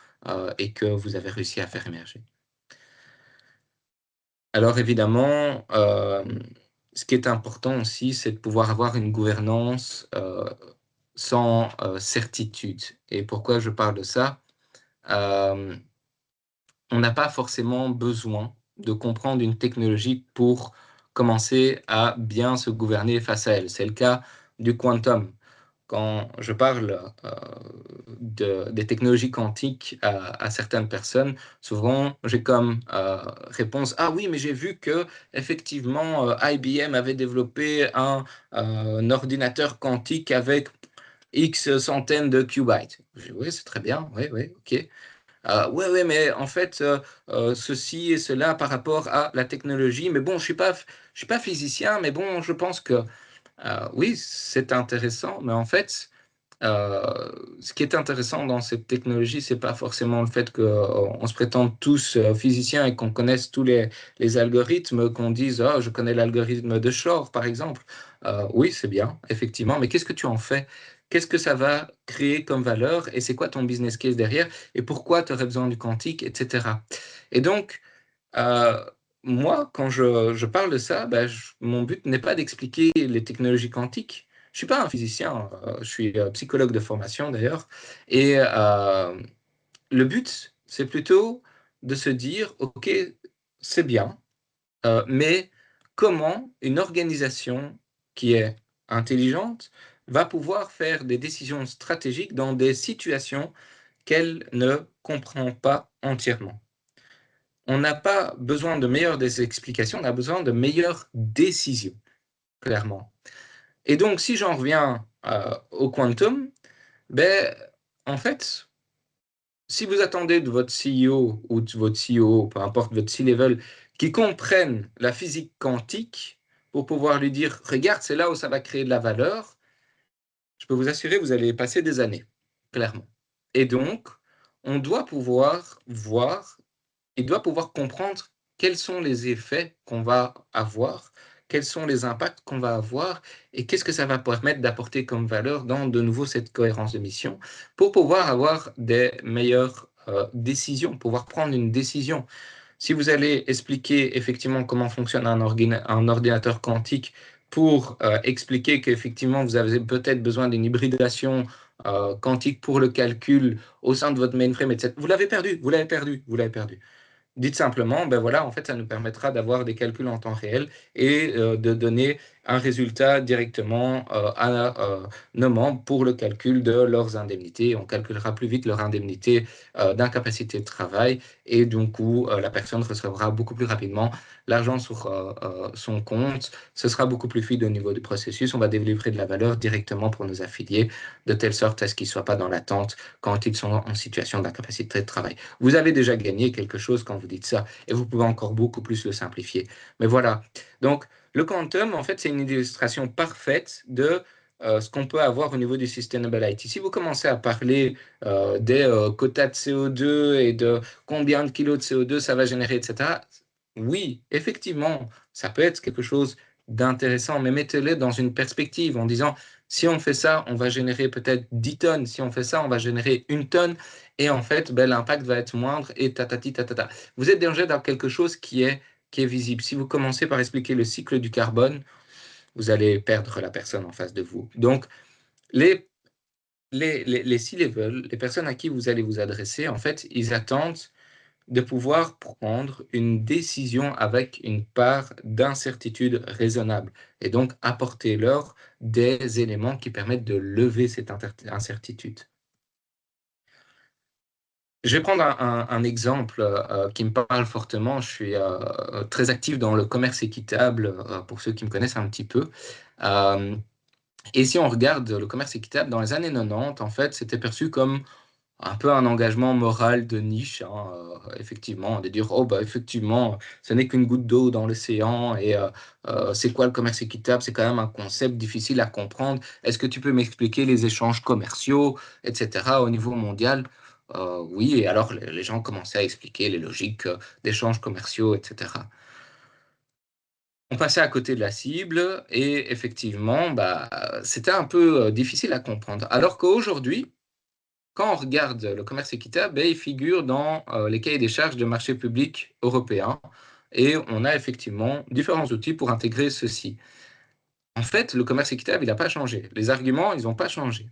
et que vous avez réussi à faire émerger. Alors évidemment, ce qui est important aussi, c'est de pouvoir avoir une gouvernance sans certitude. Et pourquoi je parle de ça? On n'a pas forcément besoin de comprendre une technologie pour commencer à bien se gouverner face à elle. C'est le cas du quantum. Quand je parle des technologies quantiques à certaines personnes, souvent j'ai comme réponse ah oui, mais j'ai vu que effectivement IBM avait développé un ordinateur quantique avec X centaines de qubits. Oui, c'est très bien, oui, ok. Ouais, mais en fait, ceci et cela par rapport à la technologie. Mais bon, je suis pas physicien, mais bon, je pense que oui, c'est intéressant. Mais en fait, ce qui est intéressant dans cette technologie, c'est pas forcément le fait qu'on se prétende tous physiciens et qu'on connaisse tous les algorithmes, qu'on dise, oh, je connais l'algorithme de Shor, par exemple. Oui, c'est bien, effectivement, mais qu'est-ce que tu en fais? Qu'est-ce que ça va créer comme valeur et c'est quoi ton business case derrière et pourquoi tu aurais besoin du quantique, etc. Et donc, euh, moi, quand je parle de ça, ben, mon but n'est pas d'expliquer les technologies quantiques. Je suis pas un physicien, je suis psychologue de formation d'ailleurs. Et le but, c'est plutôt de se dire, OK, c'est bien, mais comment une organisation qui est intelligente va pouvoir faire des décisions stratégiques dans des situations qu'elle ne comprend pas entièrement. On n'a pas besoin de meilleures des explications, on a besoin de meilleures décisions, clairement. Et donc, si j'en reviens au quantum, ben, en fait, si vous attendez de votre CEO ou de votre CEO, peu importe votre C-level, qui comprenne la physique quantique pour pouvoir lui dire, regarde, c'est là où ça va créer de la valeur, je peux vous assurer, vous allez passer des années, clairement. Et donc, on doit pouvoir voir, il doit pouvoir comprendre quels sont les effets qu'on va avoir, quels sont les impacts qu'on va avoir et qu'est-ce que ça va permettre d'apporter comme valeur dans de nouveau cette cohérence de mission pour pouvoir avoir des meilleures décisions, pouvoir prendre une décision. Si vous allez expliquer effectivement comment fonctionne un ordinateur quantique pour expliquer qu'effectivement vous avez peut-être besoin d'une hybridation quantique pour le calcul au sein de votre mainframe, etc. Vous l'avez perdu, vous l'avez perdu, vous l'avez perdu. Dites simplement, ben voilà, en fait, ça nous permettra d'avoir des calculs en temps réel et de donner un résultat directement à nos membres pour le calcul de leurs indemnités. On calculera plus vite leur indemnité d'incapacité de travail et du coup, la personne recevra beaucoup plus rapidement l'argent sur son compte. Ce sera beaucoup plus fluide au niveau du processus. On va délivrer de la valeur directement pour nos affiliés de telle sorte à ce qu'ils ne soient pas dans l'attente quand ils sont en situation d'incapacité de travail. Vous avez déjà gagné quelque chose quand vous dites ça, et vous pouvez encore beaucoup plus le simplifier. Mais voilà. Donc, le quantum, en fait, c'est une illustration parfaite de ce qu'on peut avoir au niveau du Sustainable IT. Si vous commencez à parler des quotas de CO2 et de combien de kilos de CO2 ça va générer, etc., oui, effectivement, ça peut être quelque chose d'intéressant, mais mettez-le dans une perspective en disant, si on fait ça, on va générer peut-être 10 tonnes. Si on fait ça, on va générer 1 tonne. Et en fait, ben, l'impact va être moindre et tatati tatata. Vous êtes déjà dans quelque chose qui est visible. Si vous commencez par expliquer le cycle du carbone, vous allez perdre la personne en face de vous. Donc, les, les C-level, les personnes à qui vous allez vous adresser, en fait, ils attendent de pouvoir prendre une décision avec une part d'incertitude raisonnable et donc apporter-leur des éléments qui permettent de lever cette incertitude. Je vais prendre un exemple qui me parle fortement. Je suis très actif dans le commerce équitable, pour ceux qui me connaissent un petit peu. Euh, et si on regarde le commerce équitable, dans les années 90, en fait, c'était perçu comme un peu un engagement moral de niche, hein, effectivement, de dire, oh, bah, effectivement, ce n'est qu'une goutte d'eau dans l'océan, et c'est quoi le commerce équitable? C'est quand même un concept difficile à comprendre. Est-ce que tu peux m'expliquer les échanges commerciaux, etc., au niveau mondial? Oui, et alors les gens commençaient à expliquer les logiques d'échanges commerciaux, etc. On passait à côté de la cible, et effectivement, bah, c'était un peu difficile à comprendre. Alors qu'aujourd'hui, quand on regarde le commerce équitable, ben, il figure dans les cahiers des charges de marché public européens et on a effectivement différents outils pour intégrer ceci. En fait, le commerce équitable, il n'a pas changé. Les arguments, ils n'ont pas changé.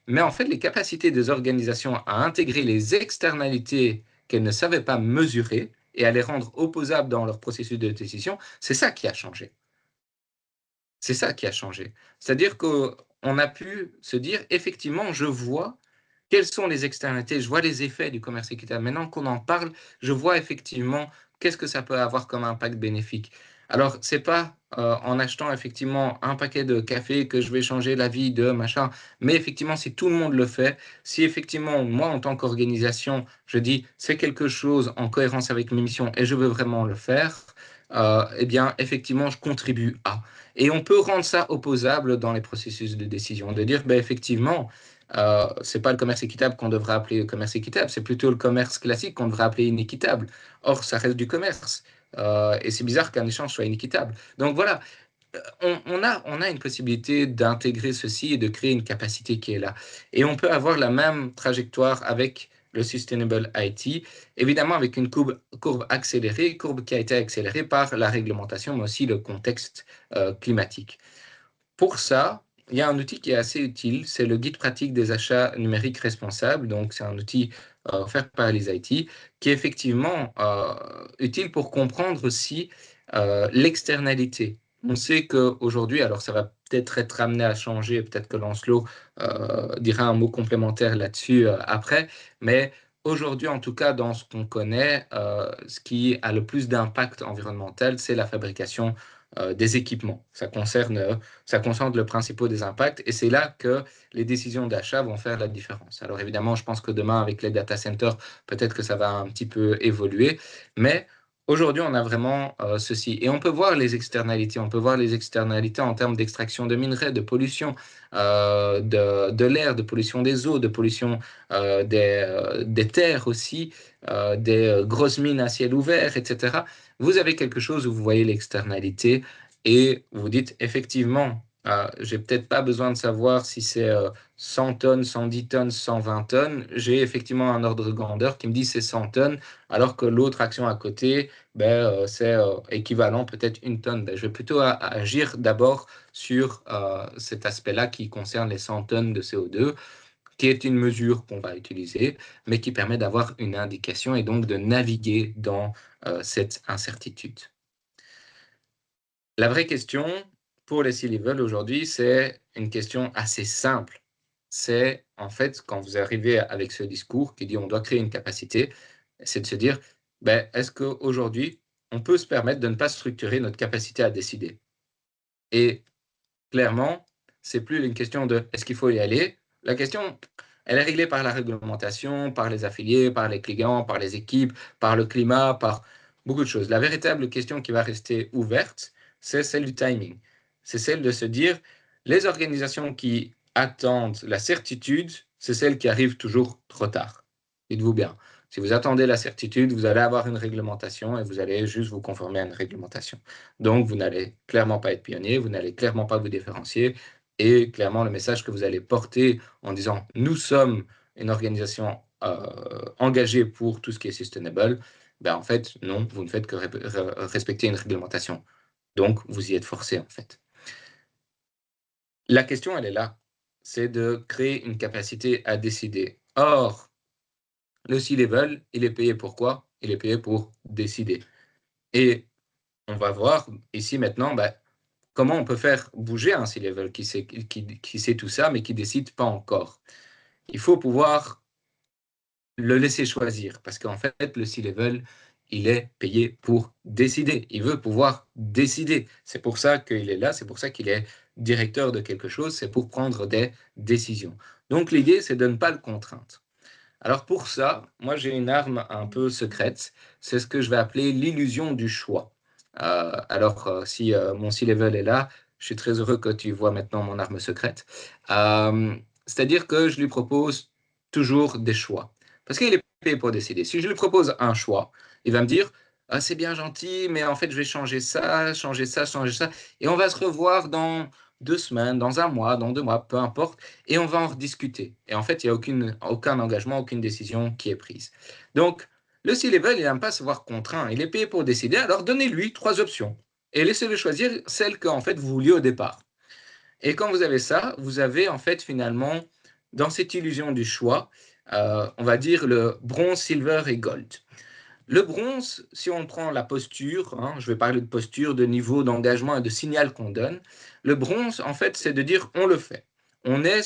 Mais en fait, les capacités des organisations à intégrer les externalités qu'elles ne savaient pas mesurer et à les rendre opposables dans leur processus de décision, c'est ça qui a changé. C'est ça qui a changé. C'est-à-dire qu'on a pu se dire, effectivement, je vois quelles sont les externalités, je vois les effets du commerce équitable. Maintenant qu'on en parle, je vois effectivement qu'est-ce que ça peut avoir comme impact bénéfique. Alors, c'est pas en achetant effectivement un paquet de café que je vais changer la vie de machin, mais effectivement, si tout le monde le fait, si effectivement, moi, en tant qu'organisation, je dis c'est quelque chose en cohérence avec mes missions et je veux vraiment le faire, eh bien, effectivement, je contribue à. Et on peut rendre ça opposable dans les processus de décision, de dire, ben, effectivement, c'est pas le commerce équitable qu'on devrait appeler le commerce équitable, c'est plutôt le commerce classique qu'on devrait appeler inéquitable. Or, ça reste du commerce. Et c'est bizarre qu'un échange soit inéquitable. Donc voilà, on a une possibilité d'intégrer ceci et de créer une capacité qui est là. Et on peut avoir la même trajectoire avec le Sustainable IT, évidemment avec une courbe accélérée, courbe qui a été accélérée par la réglementation, mais aussi le contexte climatique. Pour ça, il y a un outil qui est assez utile, c'est le guide pratique des achats numériques responsables. Donc, c'est un outil offert par les IT qui est effectivement utile pour comprendre aussi l'externalité. On sait qu'aujourd'hui, alors ça va peut-être être amené à changer, peut-être que Lancelot dira un mot complémentaire là-dessus après, mais aujourd'hui, en tout cas, dans ce qu'on connaît, ce qui a le plus d'impact environnemental, c'est la fabrication des équipements. Ça concentre le principal des impacts et c'est là que les décisions d'achat vont faire la différence. Alors évidemment, je pense que demain, avec les data centers, peut-être que ça va un petit peu évoluer, mais aujourd'hui, on a vraiment ceci. Et on peut voir les externalités. On peut voir les externalités en termes d'extraction de minerais, de pollution de l'air, de pollution des eaux, de pollution des terres aussi, des grosses mines à ciel ouvert, etc. Vous avez quelque chose où vous voyez l'externalité et vous dites effectivement, j'ai peut-être pas besoin de savoir si c'est 100 tonnes, 110 tonnes, 120 tonnes. J'ai effectivement un ordre de grandeur qui me dit c'est 100 tonnes, alors que l'autre action à côté, c'est équivalent peut-être une tonne. Ben, je vais plutôt agir d'abord sur cet aspect-là qui concerne les 100 tonnes de CO2, qui est une mesure qu'on va utiliser, mais qui permet d'avoir une indication et donc de naviguer dans cette incertitude. La vraie question pour les C-level aujourd'hui, c'est une question assez simple. C'est en fait, quand vous arrivez avec ce discours qui dit on doit créer une capacité, c'est de se dire, est-ce qu'aujourd'hui, on peut se permettre de ne pas structurer notre capacité à décider? Et clairement, c'est plus une question de est-ce qu'il faut y aller. La question, elle est réglée par la réglementation, par les affiliés, par les clients, par les équipes, par le climat, par beaucoup de choses. La véritable question qui va rester ouverte, c'est celle du timing. C'est celle de se dire, les organisations qui attendent la certitude, c'est celles qui arrivent toujours trop tard. Dites-vous bien. Si vous attendez la certitude, vous allez avoir une réglementation et vous allez juste vous conformer à une réglementation. Donc, vous n'allez clairement pas être pionnier, vous n'allez clairement pas vous différencier. Et clairement, le message que vous allez porter en disant « nous sommes une organisation engagée pour tout ce qui est sustainable », en fait, non, vous ne faites que respecter une réglementation. Donc, vous y êtes forcé, en fait. La question, elle est là. C'est de créer une capacité à décider. Or, le C-level, il est payé pour quoi? Il est payé pour décider. Et on va voir ici maintenant, comment on peut faire bouger un C-level qui sait tout ça, mais qui ne décide pas encore. Il faut pouvoir le laisser choisir, parce qu'en fait, le C-level, il est payé pour décider. Il veut pouvoir décider. C'est pour ça qu'il est là, c'est pour ça qu'il est directeur de quelque chose, c'est pour prendre des décisions. Donc l'idée, c'est de ne pas le contraindre. Alors pour ça, moi j'ai une arme un peu secrète, c'est ce que je vais appeler l'illusion du choix. Si mon C-level est là, je suis très heureux que tu vois maintenant mon arme secrète. C'est-à-dire que je lui propose toujours des choix. Parce qu'il est payé pour décider. Si je lui propose un choix, il va me dire ah, c'est bien gentil, mais en fait je vais changer ça, changer ça, changer ça. Et on va se revoir dans 2 semaines, dans un mois, dans 2 mois, peu importe, et on va en rediscuter. Et en fait, il n'y a aucun engagement, aucune décision qui est prise. Donc, le C-level, il n'aime pas se voir contraint. Il est payé pour décider, alors donnez-lui 3 options. Et laissez-le choisir celle qu'en fait vous vouliez au départ. Et quand vous avez ça, vous avez en fait finalement, dans cette illusion du choix, on va dire le bronze, silver et gold. Le bronze, si on prend la posture, je vais parler de posture, de niveau d'engagement et de signal qu'on donne, le bronze, en fait, c'est de dire on le fait. On est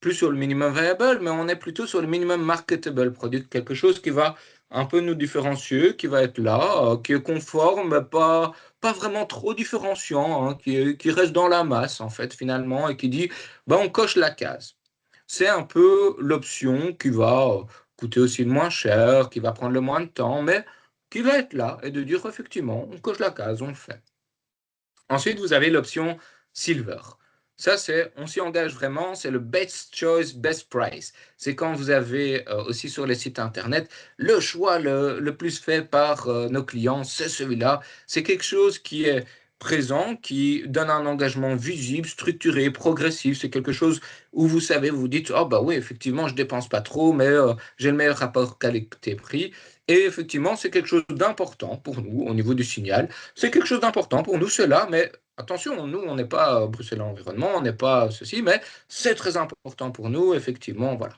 plus sur le minimum viable, mais on est plutôt sur le minimum marketable product, quelque chose qui va un peu nous différencier, qui va être là, qui est conforme, pas pas vraiment trop différenciant, hein, qui reste dans la masse, en fait, finalement, et qui dit, bah, on coche la case. C'est un peu l'option qui va coûter aussi le moins cher, qui va prendre le moins de temps, mais qui va être là et de dire, effectivement, on coche la case, on le fait. Ensuite, vous avez l'option Silver. Ça, c'est, on s'y engage vraiment, c'est le best choice, best price. C'est quand vous avez aussi sur les sites internet le choix le plus fait par nos clients, c'est celui-là. C'est quelque chose qui est présent, qui donne un engagement visible, structuré, progressif. C'est quelque chose où vous savez, vous dites, oh bah oui, effectivement, je dépense pas trop, mais j'ai le meilleur rapport qualité-prix. Et effectivement, c'est quelque chose d'important pour nous au niveau du signal. C'est quelque chose d'important pour nous, cela, mais attention, nous, on n'est pas Bruxelles Environnement, on n'est pas ceci, mais c'est très important pour nous, effectivement, voilà.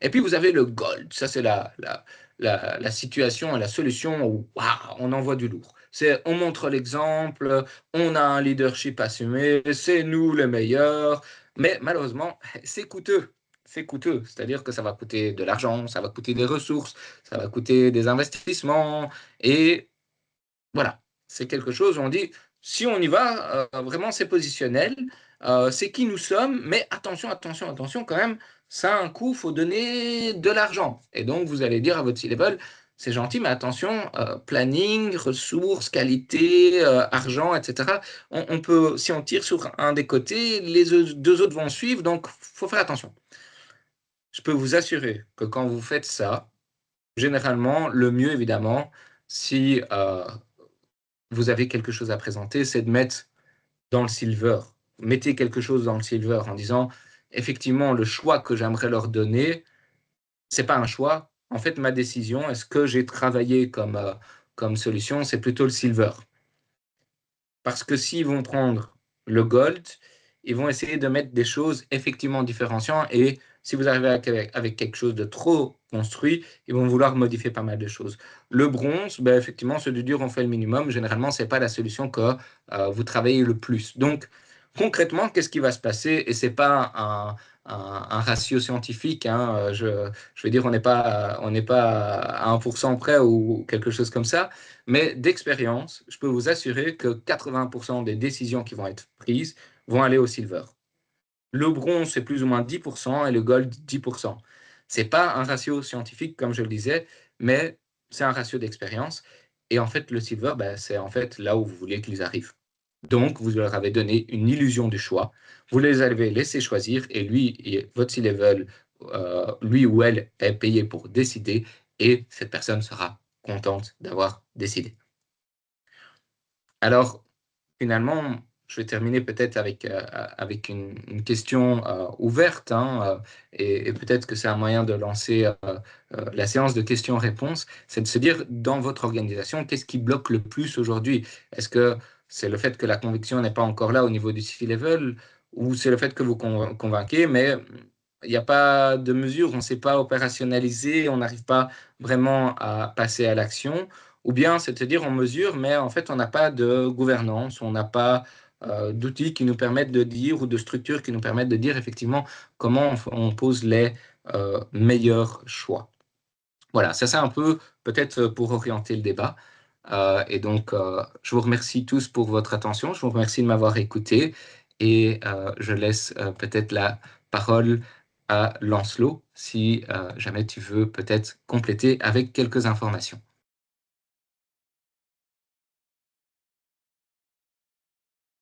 Et puis, vous avez le gold, ça, c'est la situation et la solution où waouh, on envoie du lourd. C'est, on montre l'exemple, on a un leadership assumé, c'est nous les meilleurs, mais malheureusement, c'est coûteux. C'est coûteux, c'est-à-dire que ça va coûter de l'argent, ça va coûter des ressources, ça va coûter des investissements, et voilà, c'est quelque chose où on dit, si on y va, vraiment c'est positionnel, c'est qui nous sommes, mais attention, attention, attention quand même, ça a un coût, il faut donner de l'argent. Et donc vous allez dire à votre C-level, c'est gentil, mais attention, planning, ressources, qualité, argent, etc. On peut, si on tire sur un des côtés, les deux autres vont suivre, donc il faut faire attention. Je peux vous assurer que quand vous faites ça, généralement, le mieux évidemment, si vous avez quelque chose à présenter, c'est de mettre dans le silver. Mettez quelque chose dans le silver en disant, effectivement, le choix que j'aimerais leur donner, c'est pas un choix. En fait, ma décision, est-ce que j'ai travaillé comme solution, c'est plutôt le silver. Parce que s'ils vont prendre le gold, ils vont essayer de mettre des choses effectivement différenciantes. Et si vous arrivez avec quelque chose de trop construit, ils vont vouloir modifier pas mal de choses. Le bronze, ben effectivement, c'est de dire on fait le minimum. Généralement, ce n'est pas la solution que vous travaillez le plus. Donc, concrètement, qu'est-ce qui va se passer? Et ce n'est pas un ratio scientifique. Hein, je veux dire, on n'est pas à 1% près ou quelque chose comme ça. Mais d'expérience, je peux vous assurer que 80% des décisions qui vont être prises vont aller au silver. Le bronze, c'est plus ou moins 10% et le gold, 10%. Ce n'est pas un ratio scientifique, comme je le disais, mais c'est un ratio d'expérience. Et en fait, le silver, ben, c'est en fait là où vous voulez qu'ils arrivent. Donc, vous leur avez donné une illusion du choix. Vous les avez laissés choisir et votre C-level, lui ou elle est payé pour décider et cette personne sera contente d'avoir décidé. Alors, finalement, je vais terminer peut-être avec une question ouverte, hein, et peut-être que c'est un moyen de lancer la séance de questions-réponses, c'est de se dire, dans votre organisation, qu'est-ce qui bloque le plus aujourd'hui? Est-ce que c'est le fait que la conviction n'est pas encore là au niveau du C-level, ou c'est le fait que vous convainquez, mais il n'y a pas de mesure, on ne sait pas opérationnaliser, on n'arrive pas vraiment à passer à l'action? Ou bien, c'est-à-dire on mesure, mais en fait, on n'a pas de gouvernance, on n'a pas d'outils qui nous permettent de dire ou de structures qui nous permettent de dire effectivement comment on pose les meilleurs choix. Voilà, ça c'est un peu peut-être pour orienter le débat. Et donc, je vous remercie tous pour votre attention, je vous remercie de m'avoir écouté et je laisse peut-être la parole à Lancelot si jamais tu veux peut-être compléter avec quelques informations.